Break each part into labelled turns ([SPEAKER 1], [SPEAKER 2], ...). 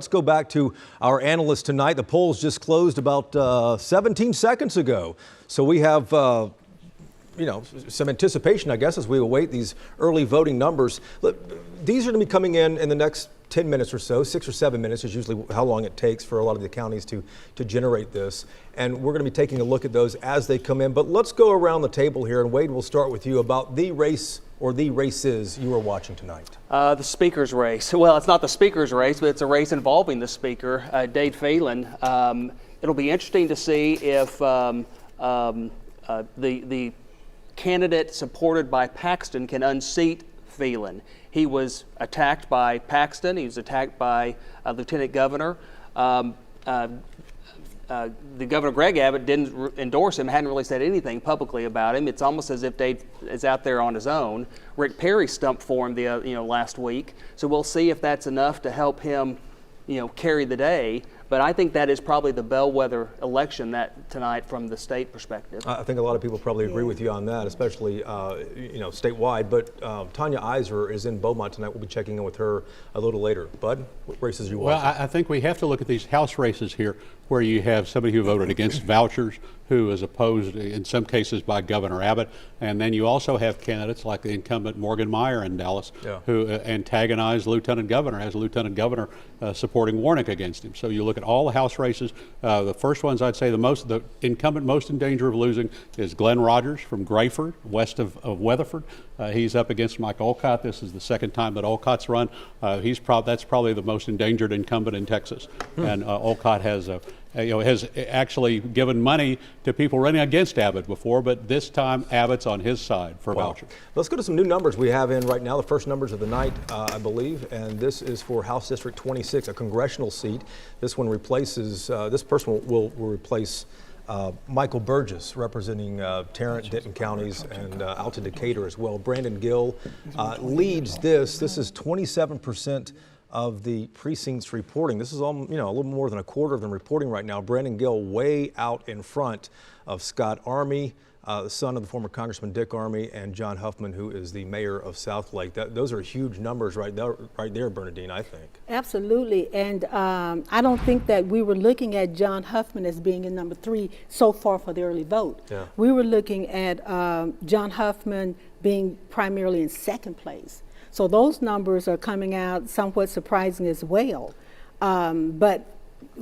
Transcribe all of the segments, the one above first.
[SPEAKER 1] Let's go back to our analyst tonight. The polls just closed about 17 seconds ago. So we have, some anticipation, I guess, as we await these early voting numbers. These are going to be coming in the next 10 minutes or so. 6 or 7 minutes is usually how long it takes for a lot of the counties to generate this. And we're going to be taking a look at those as they come in. But let's go around the table here. And Wade, we'll start with you about the race or the races you are watching tonight.
[SPEAKER 2] The speaker's race. Well, it's not the speaker's race, but it's a race involving the speaker, Dade Phelan. It'll be interesting to see if the candidate supported by Paxton can unseat Phelan. He was attacked by Paxton. He was attacked by Lieutenant Governor. The Governor Greg Abbott didn't endorse him, hadn't really said anything publicly about him. It's almost as if Dade is out there on his own. Rick Perry stumped for him last week. So we'll see if that's enough to help him, carry the day. But I think that is probably the bellwether election tonight from the state perspective.
[SPEAKER 1] I think a lot of people probably agree with you on that, especially statewide. But Tanya Iser is in Beaumont tonight. We'll be checking in with her a little later. Bud, what races you watching?
[SPEAKER 3] Well, I think we have to look at these House races here, where you have somebody who voted against vouchers, who is opposed in some cases by Governor Abbott, and then you also have candidates like the incumbent Morgan Meyer in Dallas, who antagonize Lieutenant Governor, has Lieutenant Governor supporting Warnock against him. So you look at all the House races. The first ones, I'd say the incumbent most in danger of losing is Glenn Rogers from Grayford, west of Weatherford. He's up against Mike Olcott. This is the second time that Olcott's run. That's probably the most endangered incumbent in Texas, and Olcott has actually given money to people running against Abbott before, but this time Abbott's on his side for vouchers.
[SPEAKER 1] Let's go to some new numbers we have in right now, the first numbers of the night, I believe, and this is for House District 26, a congressional seat. This one replaces, this person will replace Michael Burgess, representing Tarrant, Denton counties, and out to Decatur as well. Brandon Gill leads this. This is 27% of the precincts reporting. This is a little more than a quarter of them reporting right now. Brandon Gill way out in front of Scott Army, the son of the former Congressman Dick Army, and John Huffman, who is the mayor of Southlake. Those are huge numbers right there, Bernadine, I think. Absolutely,
[SPEAKER 4] and I don't think that we were looking at John Huffman as being in number 3 so far for the early vote.
[SPEAKER 1] Yeah.
[SPEAKER 4] We were looking at John Huffman being primarily in second place. So those numbers are coming out somewhat surprising as well. But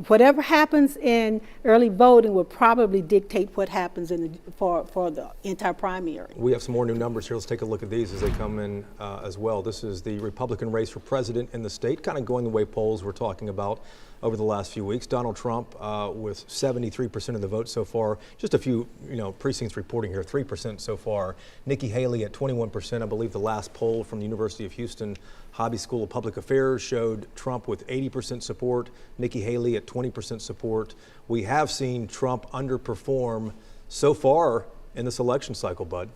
[SPEAKER 4] whatever happens in early voting will probably dictate what happens for the entire primary.
[SPEAKER 1] We have some more new numbers here. Let's take a look at these as they come in as well. This is the Republican race for president in the state, kind of going the way polls were talking about over the last few weeks. Donald Trump with 73% of the vote so far. Just a few, precincts reporting here, 3% so far. Nikki Haley at 21%. I believe the last poll from the University of Houston Hobby School of Public Affairs showed Trump with 80% support, Nikki Haley at 20% support. We have seen Trump underperform so far in this election cycle, Bud.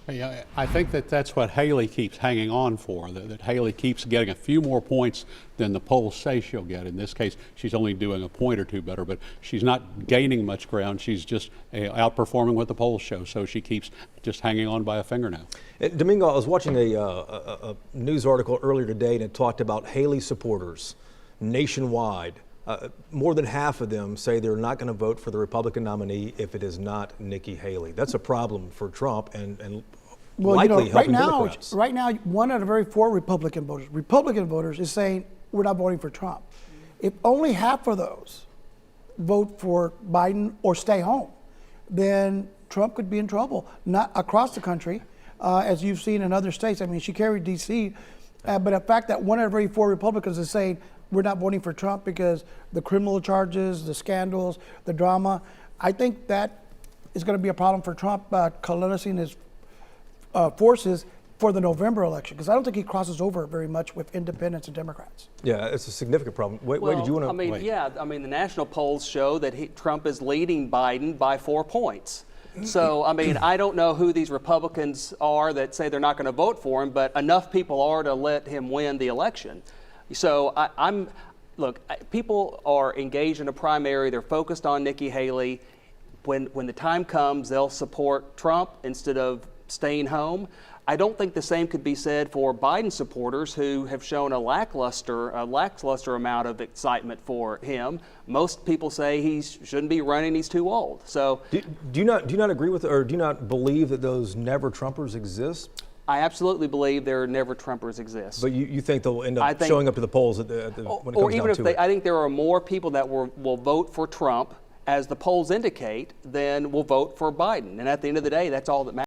[SPEAKER 3] Yeah, I think that's what Haley keeps hanging on for, that Haley keeps getting a few more points than the polls say she'll get. In this case, she's only doing a point or two better, but she's not gaining much ground. She's just outperforming what the polls show, so she keeps just hanging on by a fingernail.
[SPEAKER 1] Domingo, I was watching a news article earlier today, and it talked about Haley supporters nationwide. More than half of them say they're not going to vote for the Republican nominee if it is not Nikki Haley. That's a problem for Trump and likely helping Democrats.
[SPEAKER 5] Right now, 1 out of every 4 Republican voters is saying we're not voting for Trump. If only half of those vote for Biden or stay home, then Trump could be in trouble. Not across the country, as you've seen in other states. I mean, she carried D.C., but the fact that 1 out of every 4 Republicans is saying we're not voting for Trump because the criminal charges, the scandals, the drama, I think that is going to be a problem for Trump coalescing his forces for the November election, because I don't think he crosses over very much with independents and Democrats.
[SPEAKER 1] Yeah, it's a significant problem. Wait, did you want to?
[SPEAKER 2] The national polls show that Trump is leading Biden by 4 points. So, I don't know who these Republicans are that say they're not going to vote for him, but enough people are to let him win the election. So look, people are engaged in a primary. They're focused on Nikki Haley. When the time comes, they'll support Trump instead of staying home. I don't think the same could be said for Biden supporters who have shown a lackluster amount of excitement for him. Most people say he shouldn't be running, he's too old. So
[SPEAKER 1] Do you not agree with, or do you not believe that those never Trumpers exist?
[SPEAKER 2] I absolutely believe there are never Trumpers exist.
[SPEAKER 1] But you think they'll end
[SPEAKER 2] I
[SPEAKER 1] up
[SPEAKER 2] think-
[SPEAKER 1] showing up to the polls when it comes
[SPEAKER 2] or even
[SPEAKER 1] down
[SPEAKER 2] if
[SPEAKER 1] to
[SPEAKER 2] they,
[SPEAKER 1] it?
[SPEAKER 2] I think there are more people that will vote for Trump, as the polls indicate, than will vote for Biden. And at the end of the day, that's all that matters.